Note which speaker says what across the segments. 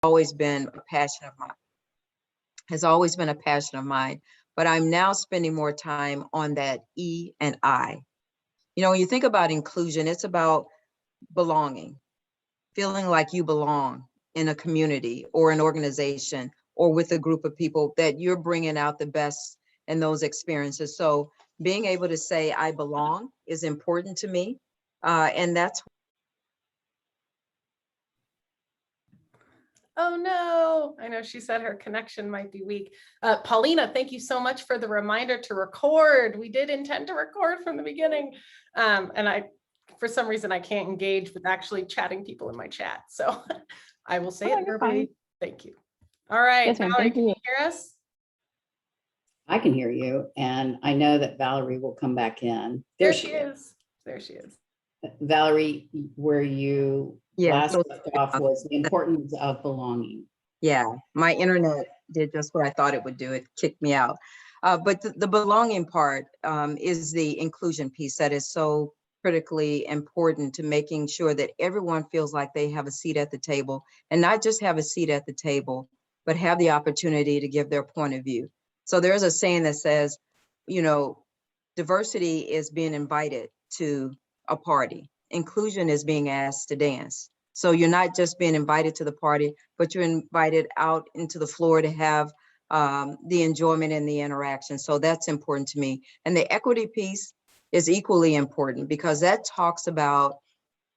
Speaker 1: always been a passion of mine, has always been a passion of mine, but I'm now spending more time on that E and I. You know, when you think about inclusion, it's about belonging, feeling like you belong in a community or an organization or with a group of people, that you're bringing out the best in those experiences. So being able to say I belong is important to me. And that's
Speaker 2: Oh no, I know she said her connection might be weak. Paulina, thank you so much for the reminder to record. We did intend to record from the beginning. And for some reason, I can't engage with actually chatting people in my chat. So I will say it verbally. Thank you. All right,
Speaker 3: yes,
Speaker 2: Valerie, can you hear us?
Speaker 4: I can hear you, and I know that Valerie will come back in.
Speaker 2: There she is. There she is.
Speaker 4: Valerie, where you last left off was the importance of belonging.
Speaker 1: Yeah, my internet did just what I thought it would do. It kicked me out. But the belonging part is the inclusion piece that is so critically important to making sure that everyone feels like they have a seat at the table, and not just have a seat at the table, but have the opportunity to give their point of view. So there's a saying that says, you know, diversity is being invited to a party. Inclusion is being asked to dance. So you're not just being invited to the party, but you're invited out into the floor to have the enjoyment and the interaction. So that's important to me. And the equity piece is equally important, because that talks about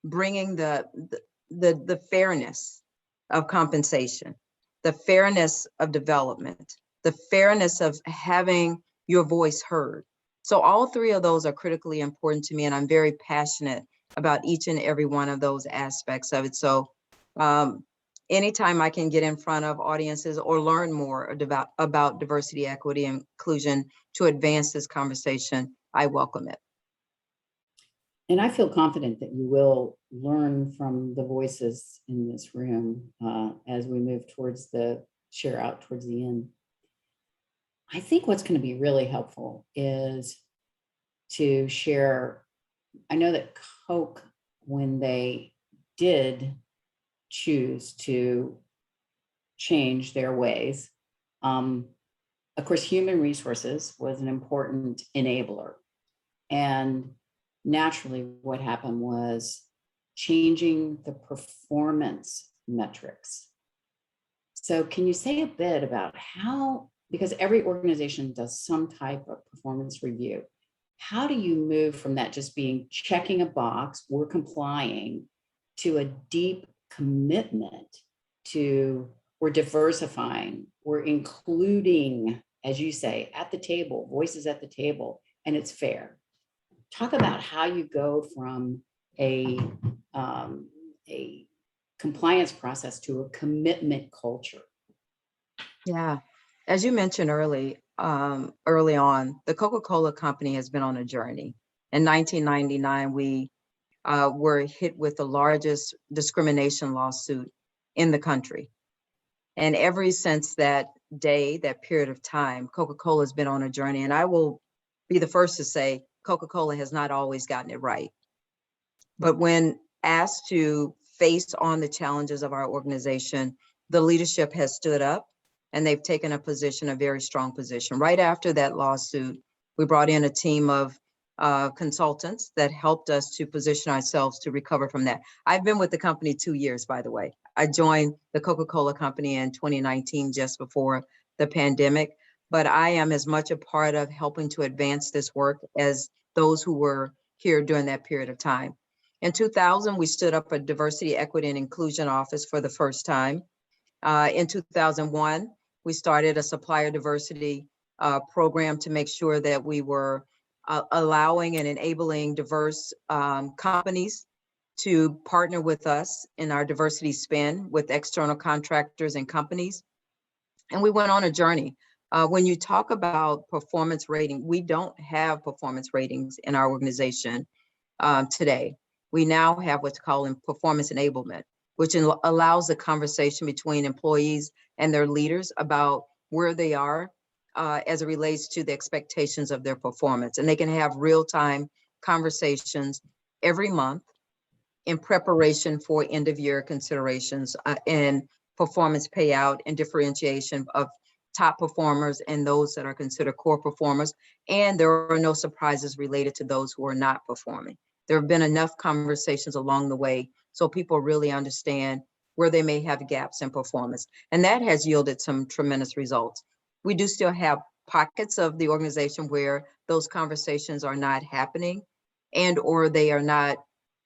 Speaker 1: bringing the fairness of compensation, the fairness of development, the fairness of having your voice heard. So all three of those are critically important to me, and I'm very passionate about each and every one of those aspects of it. So anytime I can get in front of audiences or learn more about diversity, equity, and inclusion to advance this conversation, I welcome it.
Speaker 4: And I feel confident that you will learn from the voices in this room as we move towards the share out towards the end. I think what's going to be really helpful is to share. I know that Coke, when they did choose to change their ways, of course, human resources was an important enabler. And naturally, what happened was changing the performance metrics. So can you say a bit about how, because every organization does some type of performance review, how do you move from that just being checking a box, we're complying, to a deep commitment to we're diversifying, we're including, as you say, at the table, voices at the table, and it's fair? Talk about how you go from a compliance process to a commitment culture.
Speaker 1: Yeah, as you mentioned early on, the Coca Cola Company has been on a journey. In 1999, we were hit with the largest discrimination lawsuit in the country. And ever since that day, that period of time, Coca-Cola has been on a journey. And I will be the first to say, Coca-Cola has not always gotten it right. But when asked to face on the challenges of our organization, the leadership has stood up and they've taken a position, a very strong position. Right after that lawsuit, we brought in a team of consultants that helped us to position ourselves to recover from that. I've been with the company 2 years, by the way. I joined the Coca Cola Company in 2019, just before the pandemic, but I am as much a part of helping to advance this work as those who were here during that period of time. In 2000, we stood up a diversity, equity, and inclusion office for the first time. In 2001, we started a supplier diversity program to make sure that we were allowing and enabling diverse companies to partner with us in our diversity spend with external contractors and companies. And we went on a journey. When you talk about performance rating, we don't have performance ratings in our organization today. We now have what's called performance enablement, which allows a conversation between employees and their leaders about where they are as it relates to the expectations of their performance. And they can have real-time conversations every month in preparation for end-of-year considerations and performance payout and differentiation of top performers and those that are considered core performers. And there are no surprises related to those who are not performing. There have been enough conversations along the way so people really understand where they may have gaps in performance. And that has yielded some tremendous results. We do still have pockets of the organization where those conversations are not happening and or they are not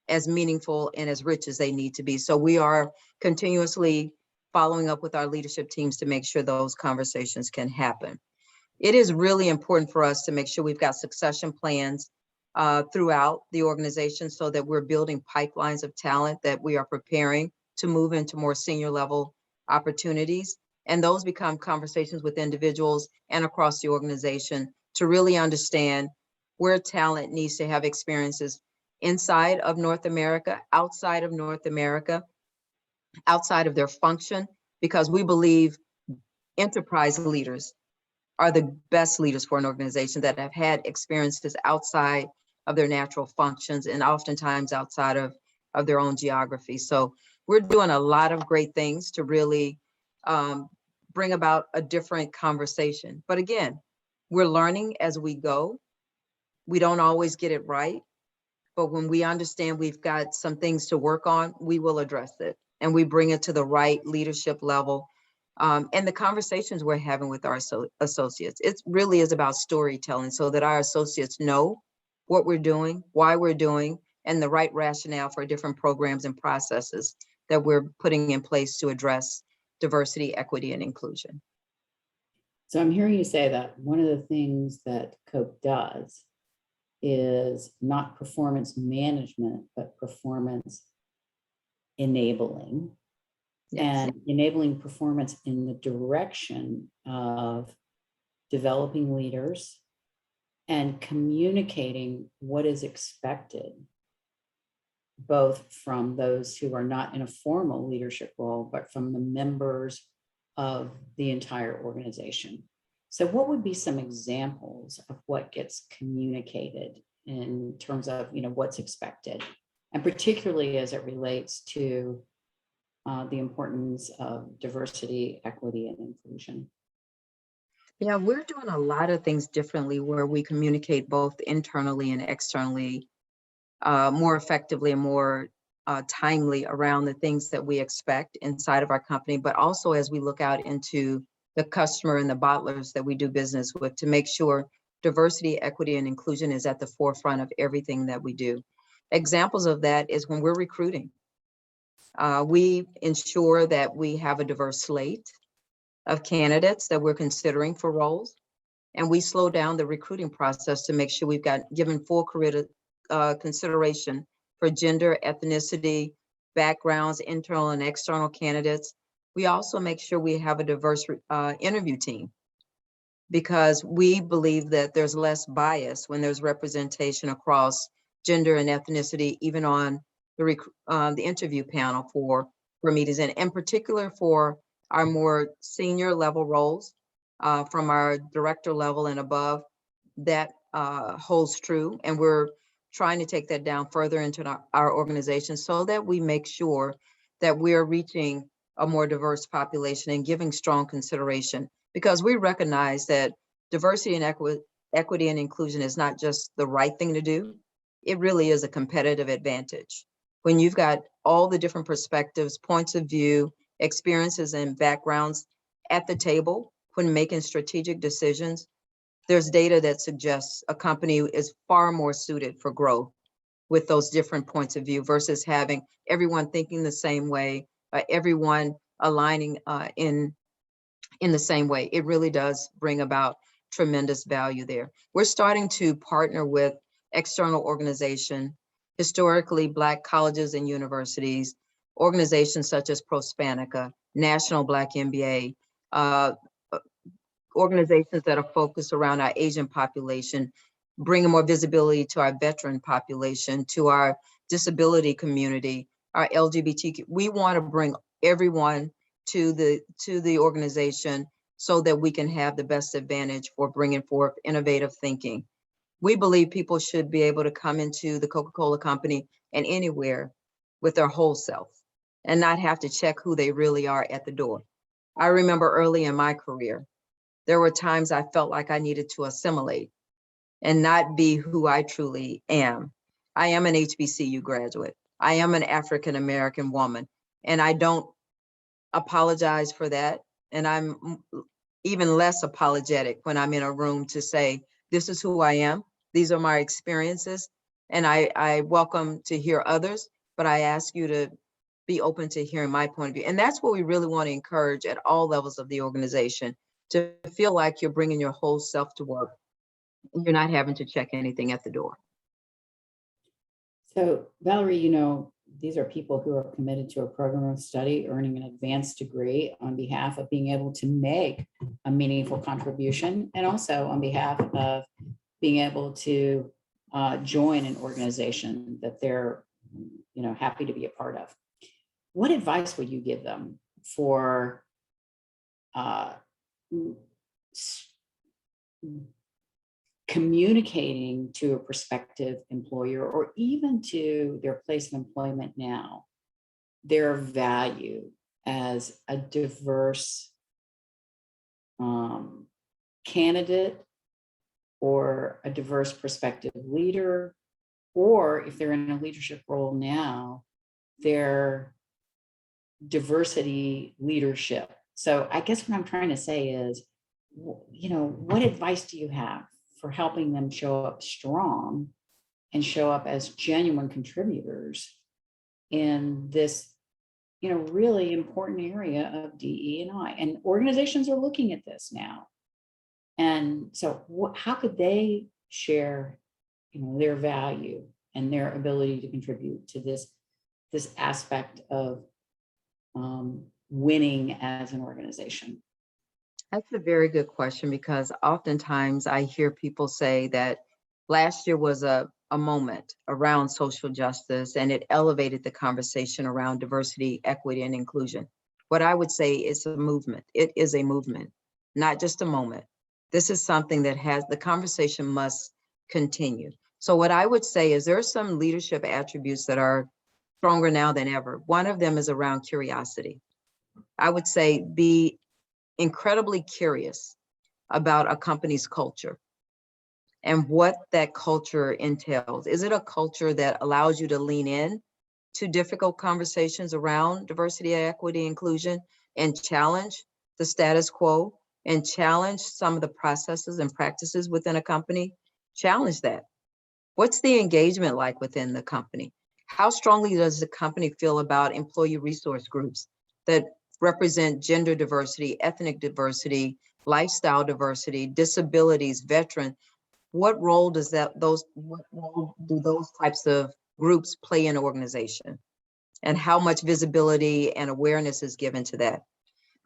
Speaker 1: as meaningful and as rich as they need to be. So we are continuously following up with our leadership teams to make sure those conversations can happen. It is really important for us to make sure we've got succession plans throughout the organization so that we're building pipelines of talent that we are preparing to move into more senior level opportunities. And those become conversations with individuals and across the organization to really understand where talent needs to have experiences inside of North America, outside of North America, outside of their function, because we believe enterprise leaders are the best leaders for an organization that have had experiences outside of their natural functions and oftentimes outside of their own geography. So we're doing a lot of great things to really bring about a different conversation. But again, we're learning as we go. We don't always get it right, but when we understand we've got some things to work on, we will address it and we bring it to the right leadership level. And the conversations we're having with our associates, it really is about storytelling so that our associates know what we're doing, why we're doing, and the right rationale for different programs and processes that we're putting in place to address diversity, equity, and inclusion.
Speaker 4: So I'm hearing you say that one of the things that Coke does is not performance management, but performance enabling. Yes. And enabling performance in the direction of developing leaders and communicating what is expected, both from those who are not in a formal leadership role, but from the members of the entire organization. So what would be some examples of what gets communicated in terms of, what's expected, and particularly as it relates to the importance of diversity, equity, and inclusion?
Speaker 1: Yeah, we're doing a lot of things differently where we communicate both internally and externally more effectively and more timely around the things that we expect inside of our company, but also as we look out into the customer and the bottlers that we do business with to make sure diversity, equity, and inclusion is at the forefront of everything that we do. Examples of that is when we're recruiting. We ensure that we have a diverse slate of candidates that we're considering for roles, and we slow down the recruiting process to make sure we've got given full consideration for gender, ethnicity, backgrounds, internal and external candidates. We also make sure we have a diverse interview team because we believe that there's less bias when there's representation across gender and ethnicity, even on the interview panel for meetings, and in particular for our more senior level roles from our director level and above. That holds true, and we're trying to take that down further into our organization so that we make sure that we're reaching a more diverse population and giving strong consideration, because we recognize that diversity and equity and inclusion is not just the right thing to do. It really is a competitive advantage. When you've got all the different perspectives, points of view, experiences, and backgrounds at the table when making strategic decisions, there's data that suggests a company is far more suited for growth with those different points of view versus having everyone thinking the same way, everyone aligning in the same way. It really does bring about tremendous value there. We're starting to partner with external organizations, historically Black colleges and universities, organizations such as Prospanica, National Black MBA, organizations that are focused around our Asian population, bringing more visibility to our veteran population, to our disability community, our LGBTQ. We want to bring everyone to the organization so that we can have the best advantage for bringing forth innovative thinking. We believe people should be able to come into the Coca Cola Company and anywhere with their whole self. and not have to check who they really are at the door. I remember early in my career, there were times I felt like I needed to assimilate and not be who I truly am. I am an HBCU graduate. I am an African American woman, and I don't apologize for that. And I'm even less apologetic when I'm in a room to say, this is who I am. These are my experiences. And I welcome to hear others, but I ask you to be open to hearing my point of view. And that's what we really want to encourage at all levels of the organization, to feel like you're bringing your whole self to work. You're not having to check anything at the door.
Speaker 4: So Valerie, you know, these are people who are committed to a program of study, earning an advanced degree on behalf of being able to make a meaningful contribution, and also on behalf of being able to join an organization that they're, you know, happy to be a part of. What advice would you give them for communicating to a prospective employer, or even to their place of employment now, their value as a diverse candidate, or a diverse prospective leader, or if they're in a leadership role now, their diversity leadership? So I guess what I'm trying to say is, you know, what advice do you have for helping them show up strong and show up as genuine contributors in this, you know, really important area of DE&I? And organizations are looking at this now. And so how could they share, you know, their value and their ability to contribute to this aspect of winning as an organization?
Speaker 1: That's a very good question, because oftentimes I hear people say that last year was a moment around social justice, and it elevated the conversation around diversity, equity, and inclusion. What I would say is a movement. It is a movement, not just a moment. This is something that the conversation must continue. So what I would say is there are some leadership attributes that are stronger now than ever. One of them is around curiosity. I would say be incredibly curious about a company's culture and what that culture entails. Is it a culture that allows you to lean in to difficult conversations around diversity, equity, inclusion, and challenge the status quo, and challenge some of the processes and practices within a company? Challenge that. What's the engagement like within the company? How strongly does the company feel about employee resource groups that represent gender diversity, ethnic diversity, lifestyle diversity, disabilities, veteran? What role do those types of groups play in an organization? And how much visibility and awareness is given to that?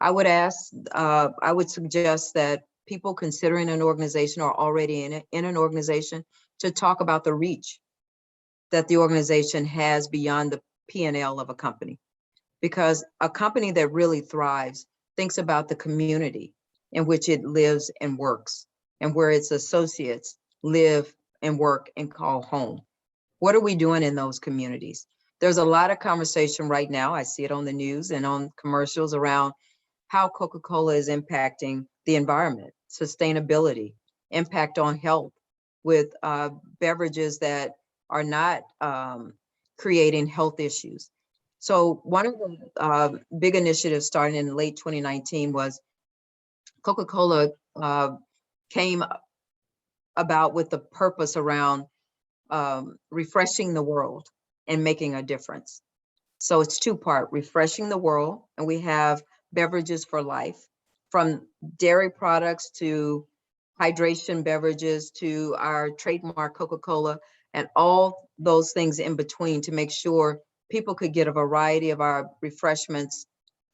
Speaker 1: I would suggest that people considering an organization or already in an organization to talk about the reach that the organization has beyond the P&L of a company. Because a company that really thrives thinks about the community in which it lives and works, and where its associates live and work and call home. What are we doing in those communities? There's a lot of conversation right now. I see it on the news and on commercials around how Coca-Cola is impacting the environment, sustainability, impact on health with beverages that are not creating health issues. So one of the big initiatives starting in late 2019 was Coca-Cola came about with the purpose around refreshing the world and making a difference. So it's two-part: refreshing the world, and we have beverages for life, from dairy products to hydration beverages to our trademark Coca-Cola, and all those things in between, to make sure people could get a variety of our refreshments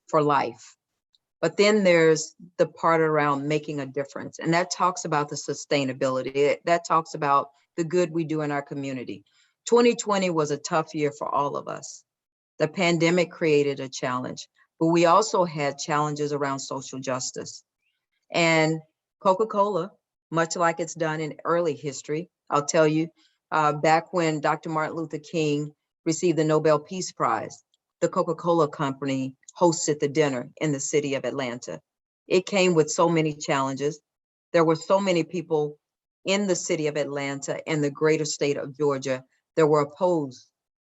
Speaker 1: for life. But then there's the part around making a difference, and that talks about the sustainability. That talks about the good we do in our community. 2020 was a tough year for all of us. The pandemic created a challenge, but we also had challenges around social justice. And Coca-Cola, much like it's done in early history, I'll tell you, back when Dr. Martin Luther King received the Nobel Peace Prize, the Coca Cola Company hosted the dinner in the city of Atlanta. It came with so many challenges. There were so many people in the city of Atlanta and the greater state of Georgia that were opposed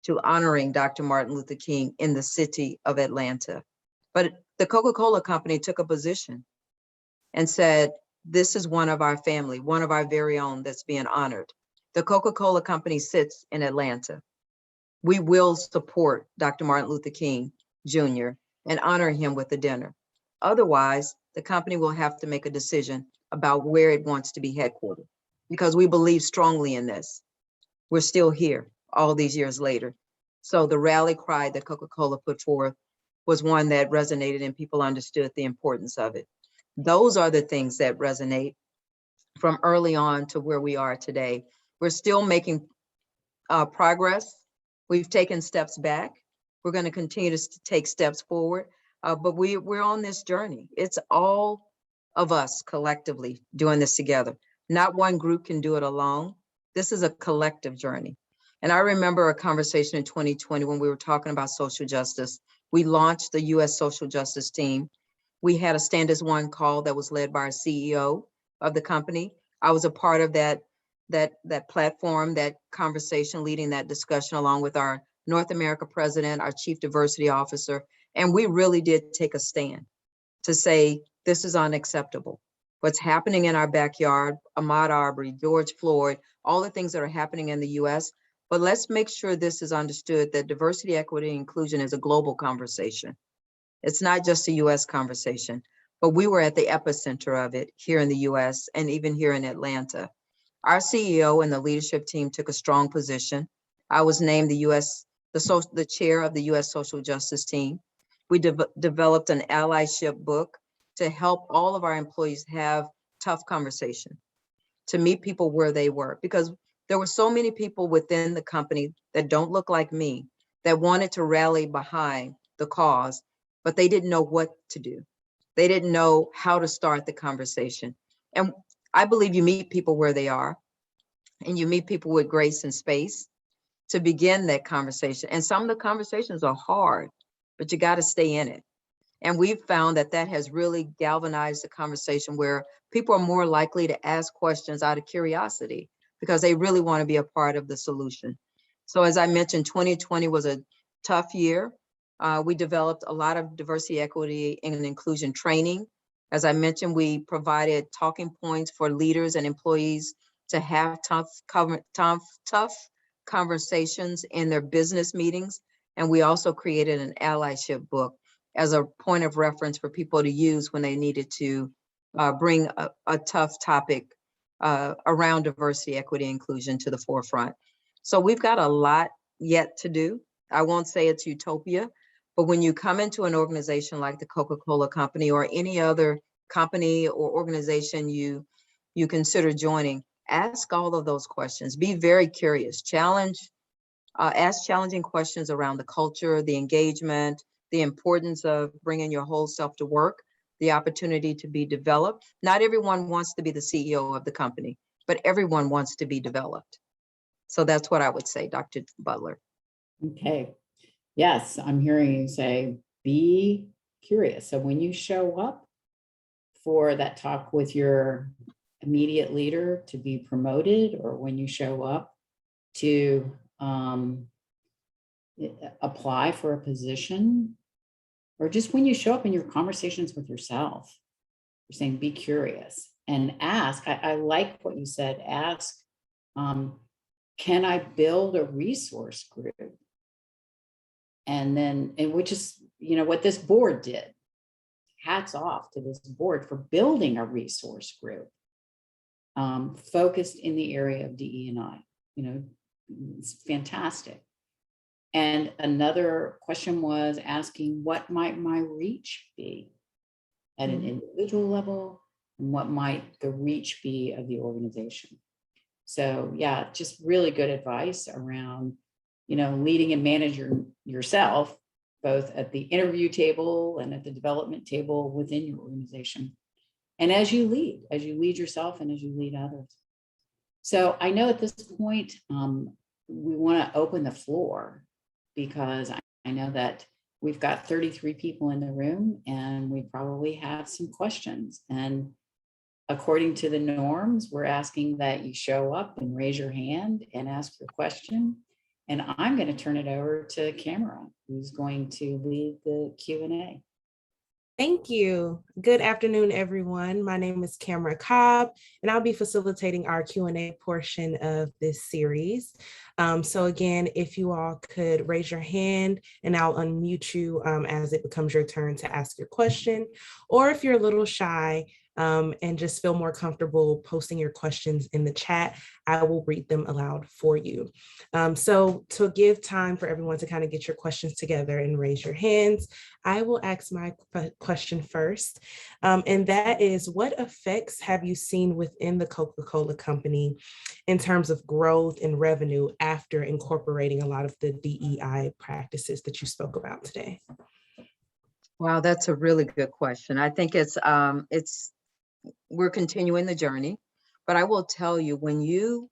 Speaker 1: to honoring Dr. Martin Luther King in the city of Atlanta. But the Coca Cola Company took a position and said, this is one of our family, one of our very own that's being honored. The Coca Cola Company sits in Atlanta. We will support Dr. Martin Luther King Jr. and honor him with a dinner. Otherwise, the company will have to make a decision about where it wants to be headquartered, because we believe strongly in this. We're still here all these years later. So the rally cry that Coca-Cola put forth was one that resonated and people understood the importance of it. Those are the things that resonate from early on to where we are today. We're still making progress. We've taken steps back. We're going to continue to take steps forward, but we're on this journey. It's all of us collectively doing this together. Not one group can do it alone. This is a collective journey. And I remember a conversation in 2020 when we were talking about social justice. We launched the U.S. Social Justice Team. We had a Stand as One call that was led by our CEO of the company. I was a part of that platform, that conversation, leading that discussion along with our North America president, our chief diversity officer. And we really did take a stand to say, this is unacceptable. What's happening in our backyard, Ahmaud Arbery, George Floyd, all the things that are happening in the US, but let's make sure this is understood that diversity, equity, and inclusion is a global conversation. It's not just a US conversation, but we were at the epicenter of it here in the US and even here in Atlanta. Our CEO and the leadership team took a strong position. I was named the chair of the U.S. Social Justice Team. We developed an Allyship Book to help all of our employees have tough conversation, to meet people where they were, because there were so many people within the company that don't look like me that wanted to rally behind the cause, but they didn't know what to do. They didn't know how to start the conversation. And I believe you meet people where they are, and you meet people with grace and space to begin that conversation. And some of the conversations are hard, but you got to stay in it. And we've found that that has really galvanized the conversation where people are more likely to ask questions out of curiosity because they really want to be a part of the solution. So as I mentioned, 2020 was a tough year. We developed a lot of diversity, equity, and inclusion training. As I mentioned, we provided talking points for leaders and employees to have tough conversations in their business meetings. And we also created an allyship book as a point of reference for people to use when they needed to bring a tough topic around diversity, equity, inclusion to the forefront. So we've got a lot yet to do. I won't say it's utopia, but when you come into an organization like the Coca Cola Company or any other company or organization you consider joining, ask all of those questions. Be very curious, ask challenging questions around the culture, the engagement, the importance of bringing your whole self to work, the opportunity to be developed. Not everyone wants to be the CEO of the company, but everyone wants to be developed. So that's what I would say, Dr. Butler.
Speaker 4: Okay. Yes, I'm hearing you say, be curious. So when you show up for that talk with your immediate leader to be promoted, or when you show up to apply for a position, or just when you show up in your conversations with yourself, you're saying, be curious and ask. I like what you said, ask, can I build a resource group? And which is, what this board did. Hats off to this board for building a resource group focused in the area of DE&I. It's fantastic. And another question was asking, what might my reach be at an individual level, and what might the reach be of the organization? So yeah, just really good advice around, leading and managing yourself, both at the interview table and at the development table within your organization. And as you lead yourself and as you lead others. So I know at this point, we want to open the floor, because I know that we've got 33 people in the room, and we probably have some questions. And according to the norms, we're asking that you show up and raise your hand and ask your question. And I'm going to turn it over to Cameron, who's going to lead the Q&A.
Speaker 3: Thank you. Good afternoon, everyone. My name is Camera Cobb, and I'll be facilitating our Q&A portion of this series. So again, if you all could raise your hand and I'll unmute you as it becomes your turn to ask your question. Or if you're a little shy and just feel more comfortable posting your questions in the chat, I will read them aloud for you. So to give time for everyone to kind of get your questions together and raise your hands, I will ask my question first. And that is, what effects have you seen within the Coca Cola Company in terms of growth and revenue after incorporating a lot of the DEI practices that you spoke about today?
Speaker 1: Wow, that's a really good question. I think we're continuing the journey, but I will tell you, when you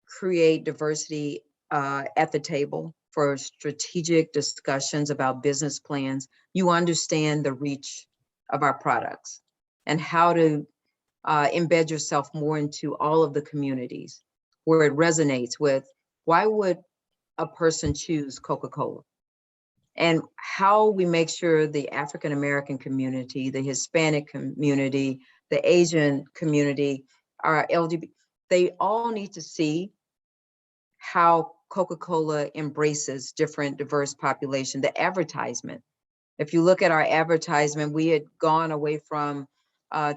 Speaker 1: create diversity at the table for strategic discussions about business plans, you understand the reach of our products and how to embed yourself more into all of the communities where it resonates with. Why would a person choose Coca-Cola? And how we make sure the African American community, the Hispanic community, the Asian community, our LGBT, they all need to see how Coca-Cola embraces different diverse population. The advertisement, if you look at our advertisement, we had gone away from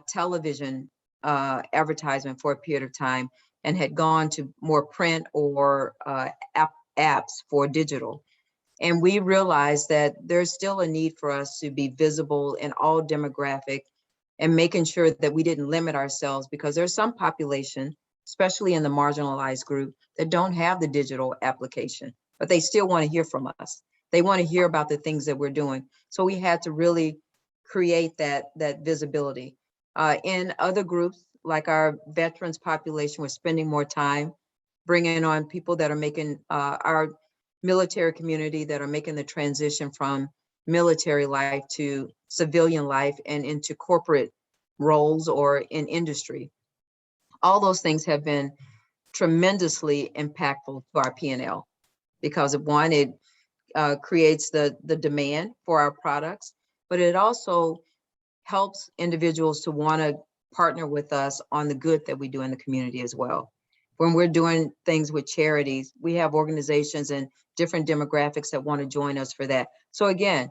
Speaker 1: television advertisement for a period of time and had gone to more print or apps for digital. And we realized that there's still a need for us to be visible in all demographic and making sure that we didn't limit ourselves, because there's some population, especially in the marginalized group, that don't have the digital application, but they still want to hear from us. They want to hear about the things that we're doing. So we had to really create that visibility. In other groups, like our veterans population, we're spending more time bringing on people that are making our military community, that are making the transition from military life to civilian life and into corporate roles or in industry. All those things have been tremendously impactful to our P&L because of, one, it creates the demand for our products, but it also helps individuals to want to partner with us on the good that we do in the community as well. When we're doing things with charities, we have organizations and different demographics that want to join us for that. So again,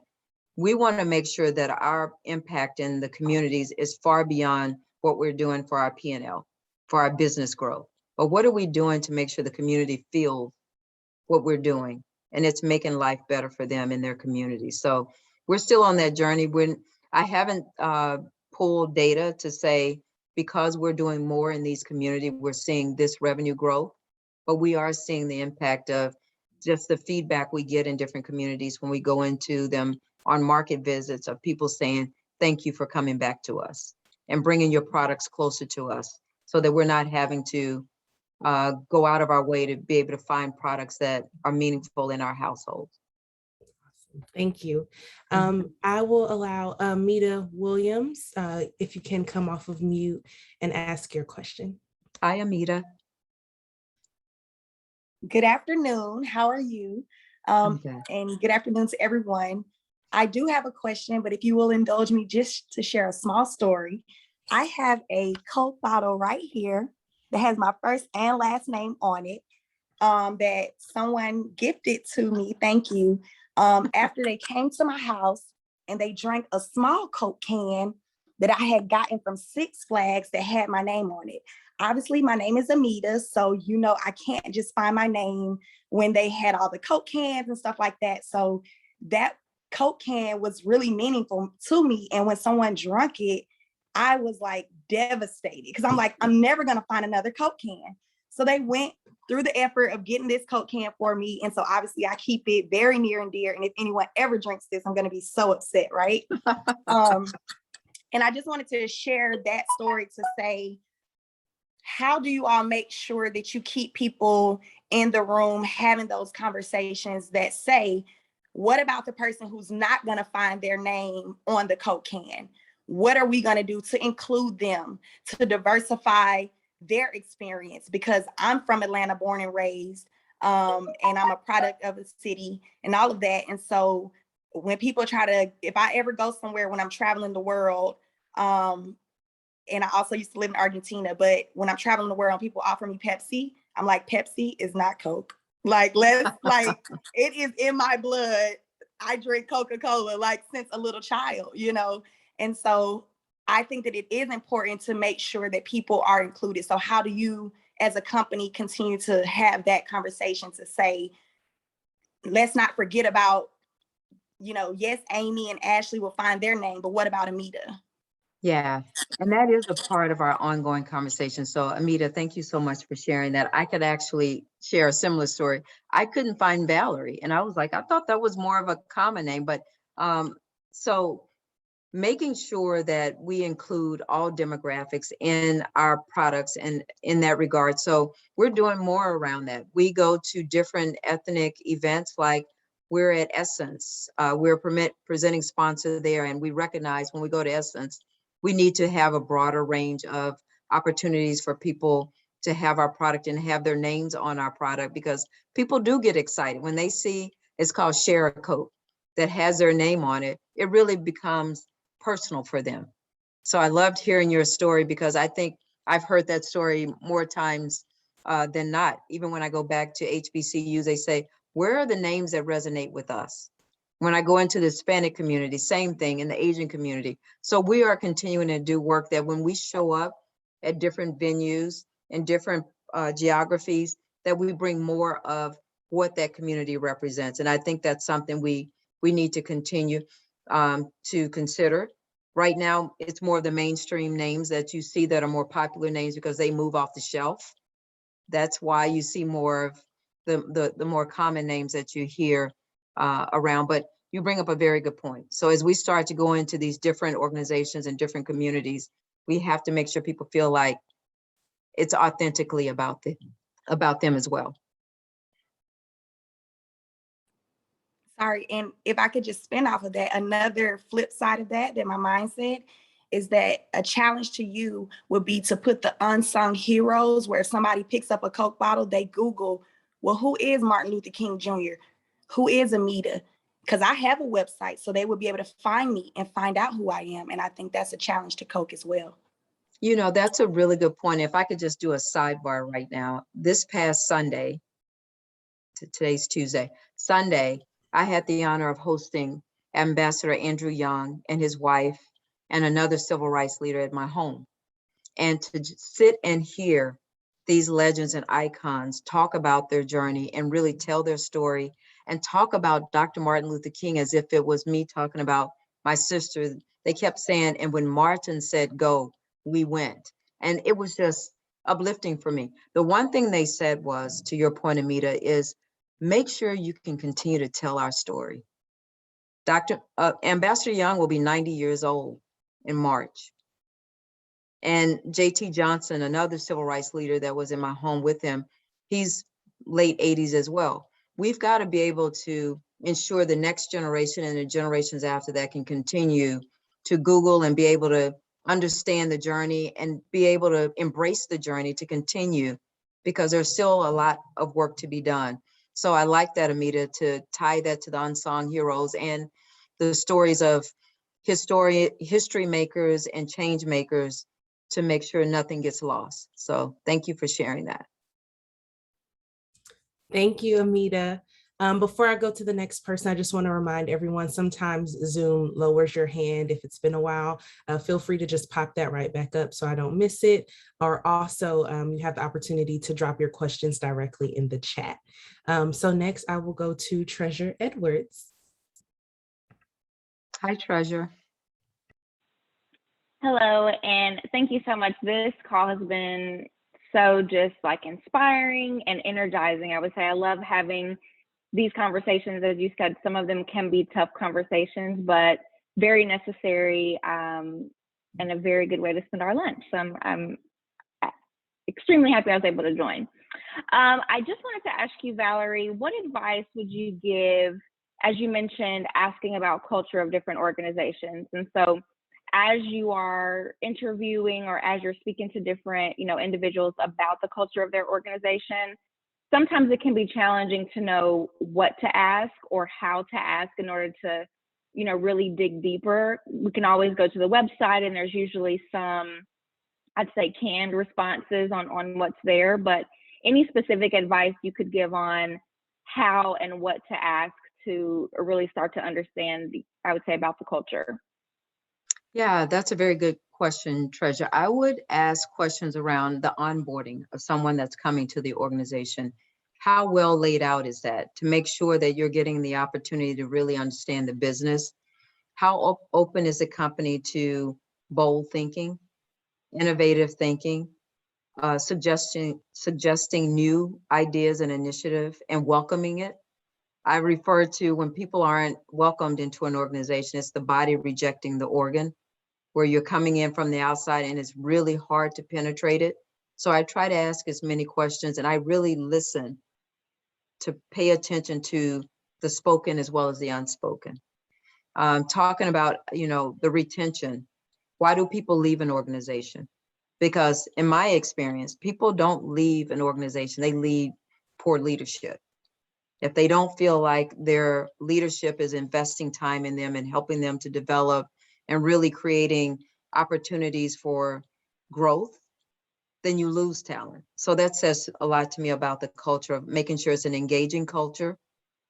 Speaker 1: we want to make sure that our impact in the communities is far beyond what we're doing for our P&L, for our business growth. But what are we doing to make sure the community feels what we're doing and it's making life better for them in their community? So we're still on that journey. I haven't pulled data to say, because we're doing more in these communities, we're seeing this revenue growth, but we are seeing the impact of just the feedback we get in different communities when we go into them on market visits, of people saying, thank you for coming back to us and bringing your products closer to us, so that we're not having to go out of our way to be able to find products that are meaningful in our households.
Speaker 3: Thank you. I will allow Mita Williams, if you can come off of mute and ask your question.
Speaker 1: Hi, Amita.
Speaker 5: Good afternoon. How are you?
Speaker 1: Okay.
Speaker 5: And good afternoon to everyone. I do have a question, but if you will indulge me just to share a small story. I have a Coke bottle right here that has my first and last name on it, that someone gifted to me. Thank you. After they came to my house and they drank a small Coke can that I had gotten from Six Flags that had my name on it. Obviously, my name is Amita, so I can't just find my name when they had all the Coke cans and stuff like that. So that Coke can was really meaningful to me. And when someone drank it, I was like devastated, because I'm like, I'm never gonna find another Coke can. So they went through the effort of getting this Coke can for me. And so obviously I keep it very near and dear. And if anyone ever drinks this, I'm gonna be so upset, right? And I just wanted to share that story to say, how do you all make sure that you keep people in the room having those conversations that say, What about the person who's not going to find their name on the Coke can? What are we going to do to include them, to diversify their experience? Because I'm from Atlanta, born and raised, and I'm a product of the city and all of that. And so when people try to, if I ever go somewhere when I'm traveling the world, and I also used to live in Argentina, but when I'm traveling the world and people offer me Pepsi, I'm like, Pepsi is not Coke. Like, it is in my blood. I drink Coca Cola like since a little child, you know? And so I think that it is important to make sure that people are included. So how do you, as a company, continue to have that conversation to say, let's not forget about, you know, yes, Amy and Ashley will find their name, but what about Amita?
Speaker 1: Yeah, and that is a part of our ongoing conversation. So Amita, thank you so much for sharing that. I could actually share a similar story. I couldn't find Valerie, and I was like, I thought that was more of a common name, but so making sure that we include all demographics in our products and in that regard. So we're doing more around that. We go to different ethnic events, like we're at Essence. We're presenting sponsor there, and we recognize when we go to Essence, we need to have a broader range of opportunities for people to have our product and have their names on our product, because people do get excited when they see it's called Share a Coke that has their name on it. It really becomes personal for them. So I loved hearing your story, because I think I've heard that story more times than not. Even when I go back to HBCUs, they say, where are the names that resonate with us? When I go into the Hispanic community, same thing, in the Asian community. So we are continuing to do work that when we show up at different venues and different geographies, that we bring more of what that community represents. And I think that's something we need to continue to consider. Right now, it's more of the mainstream names that you see that are more popular names because they move off the shelf. That's why you see more of the more common names that you hear around. But you bring up a very good point. So as we start to go into these different organizations and different communities, we have to make sure people feel like it's authentically about them as well.
Speaker 5: Sorry, and if I could just spin off of that, another flip side of that my mindset is that a challenge to you would be to put the unsung heroes, where if somebody picks up a Coke bottle, they Google, well, who is Martin Luther King Jr.? Who is Amita? Because I have a website, so they would be able to find me and find out who I am. And I think that's a challenge to Coke as well.
Speaker 1: You know, that's a really good point. If I could just do a sidebar right now, this past Sunday, today's Tuesday, Sunday, I had the honor of hosting Ambassador Andrew Young and his wife and another civil rights leader at my home. And to sit and hear these legends and icons talk about their journey and really tell their story and talk about Dr. Martin Luther King as if it was me talking about my sister. They kept saying, and when Martin said go, we went. And it was just uplifting for me. The one thing they said was, to your point, Amita, is make sure you can continue to tell our story. Ambassador Young will be 90 years old in March. And JT Johnson, another civil rights leader that was in my home with him, he's late 80s as well. We've got to be able to ensure the next generation and the generations after that can continue to Google and be able to understand the journey and be able to embrace the journey to continue, because there's still a lot of work to be done. So I like that, Amita, to tie that to the unsung heroes and the stories of history makers and change makers, to make sure nothing gets lost. So thank you for sharing that.
Speaker 3: Thank you, Amita. Before I go to the next person, I just want to remind everyone, sometimes Zoom lowers your hand if it's been a while. Feel free to just pop that right back up so I don't miss it. Or also, you have the opportunity to drop your questions directly in the chat. So next, I will go to Treasure Edwards.
Speaker 1: Hi, Treasure.
Speaker 6: Hello, and thank you so much. This call has been so just like inspiring and energizing. I would say I love having these conversations. As you said, some of them can be tough conversations, but very necessary and a very good way to spend our lunch. So I'm extremely happy I was able to join. I just wanted to ask you, Valerie, what advice would you give as you mentioned, asking about culture of different organizations. And so as you are interviewing or as you're speaking to different, individuals about the culture of their organization, sometimes it can be challenging to know what to ask or how to ask in order to, really dig deeper. We can always go to the website and there's usually some, I'd say, canned responses on what's there, but any specific advice you could give on how and what to ask to really start to understand, I would say, about the culture?
Speaker 1: Yeah, that's a very good question, Treasure. I would ask questions around the onboarding of someone that's coming to the organization. How well laid out is that to make sure that you're getting the opportunity to really understand the business? How open is the company to bold thinking, innovative thinking, suggesting new ideas and initiative and welcoming it? I refer to when people aren't welcomed into an organization, it's the body rejecting the organ, where you're coming in from the outside and it's really hard to penetrate it. So I try to ask as many questions and I really listen to pay attention to the spoken as well as the unspoken. Talking about, the retention. Why do people leave an organization? Because in my experience, people don't leave an organization, they leave poor leadership. If they don't feel like their leadership is investing time in them and helping them to develop and really creating opportunities for growth, then you lose talent. So that says a lot to me about the culture of making sure it's an engaging culture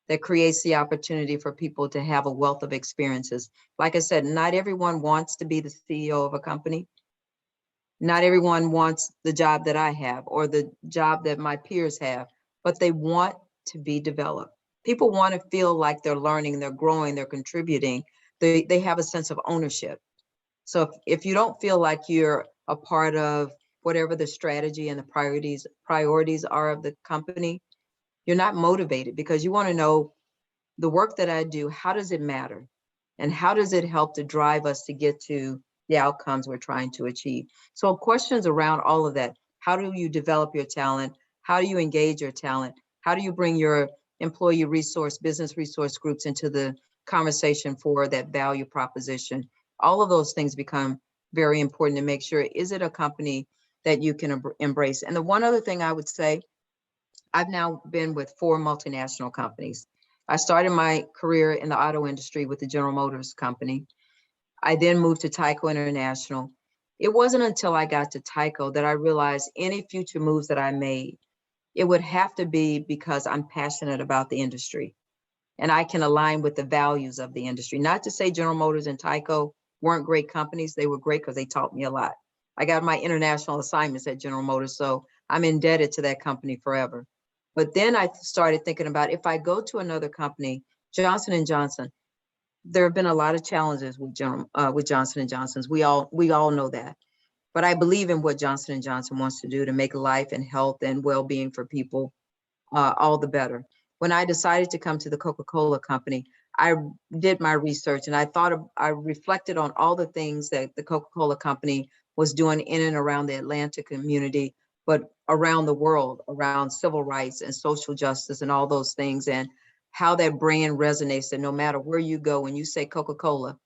Speaker 1: that creates the opportunity for people to have a wealth of experiences. Like I said, not everyone wants to be the CEO of a company. Not everyone wants the job that I have or the job that my peers have, but they want to be developed. People want to feel like they're learning, they're growing, they're contributing. They have a sense of ownership. So if you don't feel like you're a part of whatever the strategy and the priorities are of the company, you're not motivated because you want to know the work that I do, how does it matter? And how does it help to drive us to get to the outcomes we're trying to achieve? So questions around all of that. How do you develop your talent? How do you engage your talent? How do you bring your employee resource, business resource groups into the conversation for that value proposition? All of those things become very important to make sure, is it a company that you can embrace? And the one other thing I would say, I've now been with 4 multinational companies. I started my career in the auto industry with the General Motors company. I then moved to Tyco International. It wasn't until I got to Tyco that I realized any future moves that I made, it would have to be because I'm passionate about the industry and I can align with the values of the industry. Not to say General Motors and Tyco weren't great companies. They were great because they taught me a lot. I got my international assignments at General Motors, so I'm indebted to that company forever. But then I started thinking about if I go to another company, Johnson & Johnson, there have been a lot of challenges with Johnson & Johnson's. We all know that. But I believe in what Johnson & Johnson wants to do to make life and health and well-being for people all the better. When I decided to come to the Coca Cola Company, I did my research and I reflected on all the things that the Coca Cola Company was doing in and around the Atlanta community, but around the world, around civil rights and social justice and all those things, and how that brand resonates. That no matter where you go, when you say Coca Cola,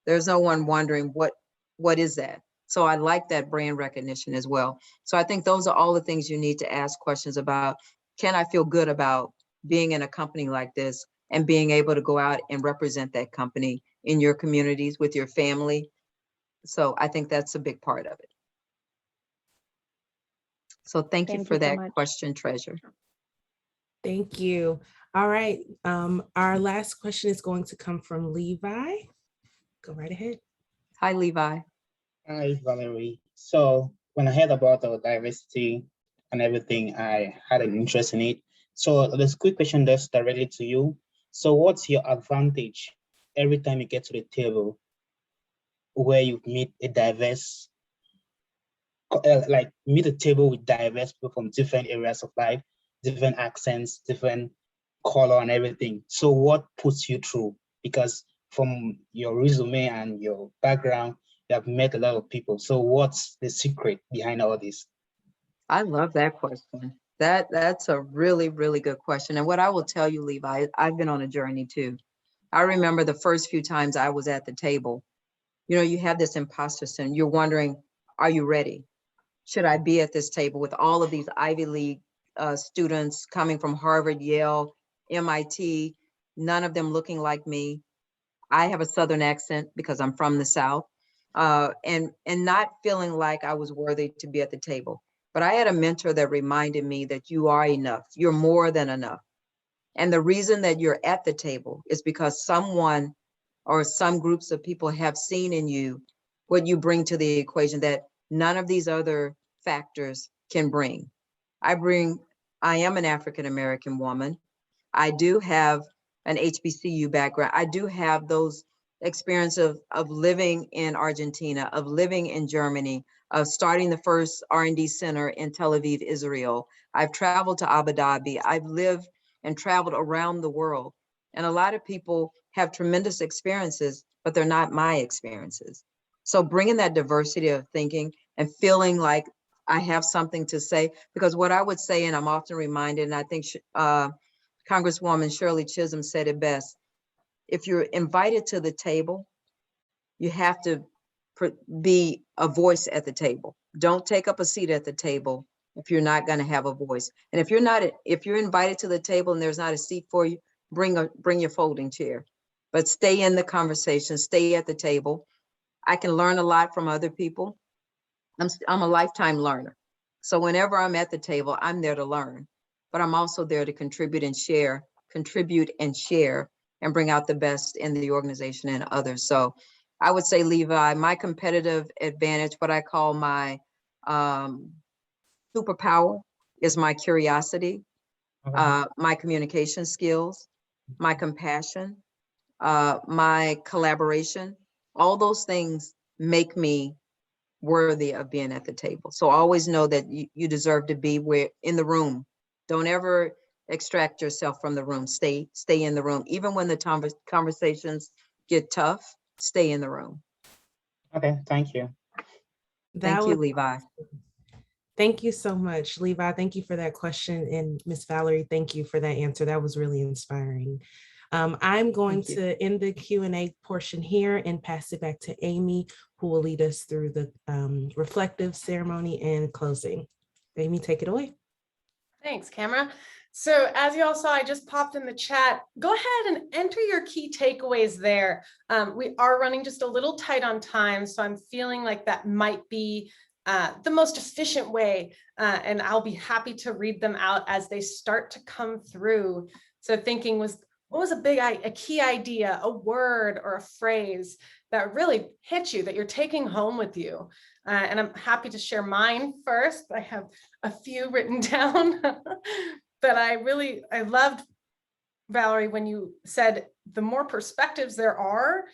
Speaker 1: there's no one wondering what is that. So I like that brand recognition as well. So I think those are all the things you need to ask questions about. Can I feel good about being in a company like this and being able to go out and represent that company in your communities with your family? So I think that's a big part of it. So thank you for
Speaker 6: so
Speaker 1: that
Speaker 6: much.
Speaker 1: question, Treasure.
Speaker 3: Thank you. All right. Our last question is going to come from Levi. Go right ahead.
Speaker 1: Hi, Levi.
Speaker 7: Hi, Valerie. So when I heard about the diversity and everything, I had an interest in it. So this quick question that's directly to you. So what's your advantage every time you get to the table where you meet a diverse, meet a table with diverse people from different areas of life, different accents, different color and everything. So what puts you through? Because from your resume and your background, you have met a lot of people. So what's the secret behind all this?
Speaker 1: I love that question. That's a really, really good question. And what I will tell you, Levi, I've been on a journey too. I remember the first few times I was at the table, you have this imposter syndrome. You're wondering, are you ready? Should I be at this table with all of these Ivy League students coming from Harvard, Yale, MIT, none of them looking like me? I have a Southern accent because I'm from the South, and not feeling like I was worthy to be at the table. But I had a mentor that reminded me that you are enough. You're more than enough. And the reason that you're at the table is because someone or some groups of people have seen in you what you bring to the equation that none of these other factors can bring. I am an African American woman. I do have an HBCU background. I do have those experience of living in Argentina, of living in Germany, of starting the first R&D center in Tel Aviv, Israel. I've traveled to Abu Dhabi. I've lived and traveled around the world. And a lot of people have tremendous experiences, but they're not my experiences. So bringing that diversity of thinking and feeling like I have something to say, because what I would say, and I'm often reminded, and I think Congresswoman Shirley Chisholm said it best, if you're invited to the table, you have to be a voice at the table. Don't take up a seat at the table if you're not going to have a voice. And if you're invited to the table and there's not a seat for you, bring your folding chair, but stay in the conversation, stay at the table. I can learn a lot from other people. I'm a lifetime learner. So whenever I'm at the table, I'm there to learn, but I'm also there to contribute and share and bring out the best in the organization and others. So I would say, Levi, my competitive advantage, what I call my superpower, is my curiosity, my communication skills, my compassion, my collaboration. All those things make me worthy of being at the table. So always know that you deserve to be in the room. Don't ever extract yourself from the room. Stay in the room. Even when the conversations get tough, stay in the room.
Speaker 7: Okay, thank you.
Speaker 1: Thank you, Levi.
Speaker 3: Thank you so much, Levi. Thank you for that question. And Miss Valerie, thank you for that answer. That was really inspiring. I'm going to end the Q&A portion here and pass it back to Amy, who will lead us through the reflective ceremony and closing. Amy, take it away.
Speaker 2: Thanks, Camera. So as you all saw, I just popped in the chat. Go ahead and enter your key takeaways there. We are running just a little tight on time, so I'm feeling like that might be the most efficient way, and I'll be happy to read them out as they start to come through. So thinking was, what was a key idea, a word or a phrase that really hit you, that you're taking home with you? And I'm happy to share mine first. I have a few written down, but I loved, Valerie, when you said the more perspectives there are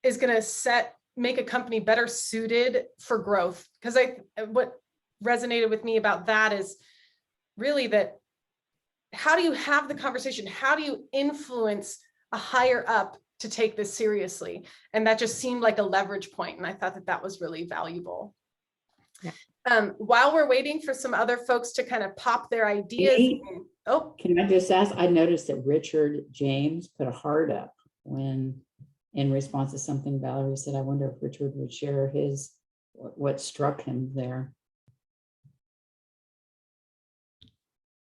Speaker 2: is going to make a company better suited for growth. Because what resonated with me about that is really that, how do you have the conversation? How do you influence a higher up to take this seriously? And that just seemed like a leverage point. And I thought that was really valuable. Yeah. While we're waiting for some other folks to kind of pop their ideas.
Speaker 4: Can I just ask, I noticed that Richard James put a heart up in response to something Valerie said. I wonder if Richard would share what struck him there.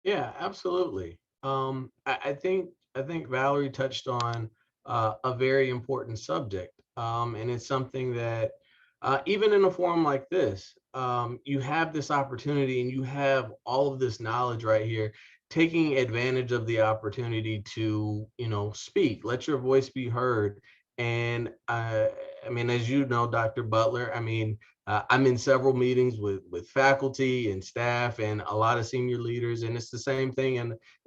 Speaker 8: Yeah, absolutely. I think Valerie touched on a very important subject, and it's something that even in a forum like this, you have this opportunity and you have all of this knowledge right here. Taking advantage of the opportunity to speak, let your voice be heard. And I mean, as you know, Dr. Butler, I'm in several meetings with faculty and staff and a lot of senior leaders, and it's the same thing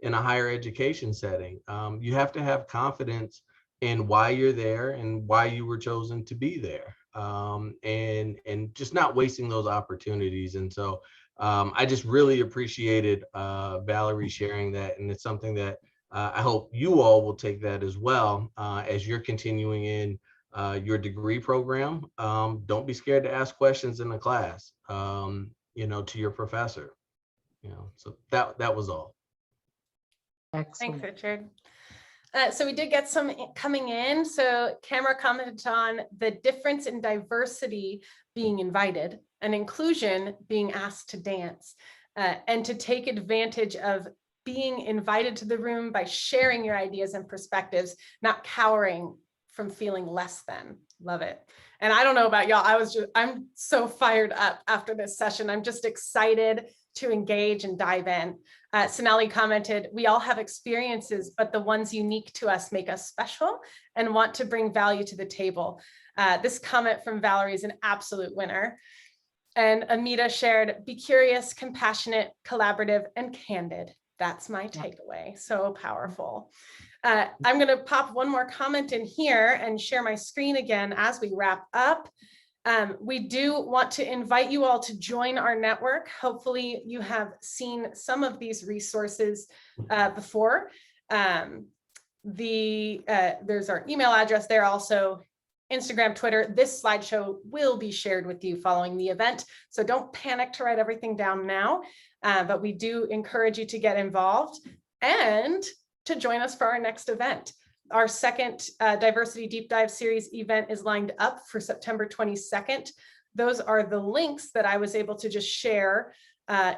Speaker 8: in a higher education setting. You have to have confidence in why you're there and why you were chosen to be there, and just not wasting those opportunities. And so I just really appreciated Valerie sharing that, and it's something that I hope you all will take that as well as you're continuing in your degree program. Don't be scared to ask questions in the class, to your professor. So that was all.
Speaker 2: Thanks,
Speaker 1: Excellent.
Speaker 2: Richard. So we did get some coming in. So Camera commented on the difference in diversity being invited and inclusion being asked to dance, and to take advantage of being invited to the room by sharing your ideas and perspectives, not cowering from feeling less than. Love it. And I don't know about y'all, I'm so fired up after this session. I'm just excited to engage and dive in. Sonali commented, we all have experiences, but the ones unique to us make us special and want to bring value to the table. This comment from Valerie is an absolute winner. And Amita shared, be curious, compassionate, collaborative, and candid. That's my takeaway. So powerful. I'm going to pop one more comment in here and share my screen again as we wrap up. We do want to invite you all to join our network. Hopefully you have seen some of these resources before. There's our email address there, also Instagram, Twitter. This slideshow will be shared with you following the event, so don't panic to write everything down now, but we do encourage you to get involved and to join us for our next event. Our second Diversity Deep Dive Series event is lined up for September 22nd. Those are the links that I was able to just share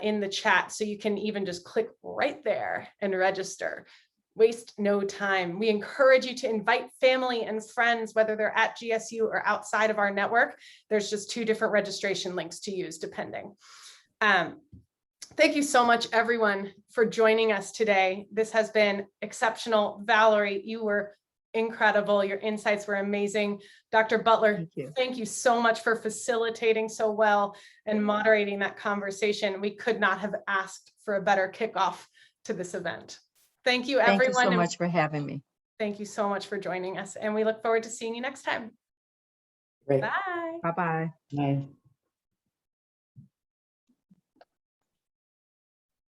Speaker 2: in the chat, so you can even just click right there and register. Waste no time. We encourage you to invite family and friends, whether they're at GSU or outside of our network. There's just 2 different registration links to use depending. Thank you so much, everyone, for joining us today. This has been exceptional. Valerie, you were incredible. Your insights were amazing. Dr. Butler, thank you so much for facilitating so well and moderating that conversation. We could not have asked for a better kickoff to this event. Thank you, everyone.
Speaker 1: Thank you so much for having me.
Speaker 2: Thank you so much for joining us, and we look forward to seeing you next time.
Speaker 4: Great.
Speaker 2: Bye.
Speaker 1: Bye-bye.
Speaker 4: Bye.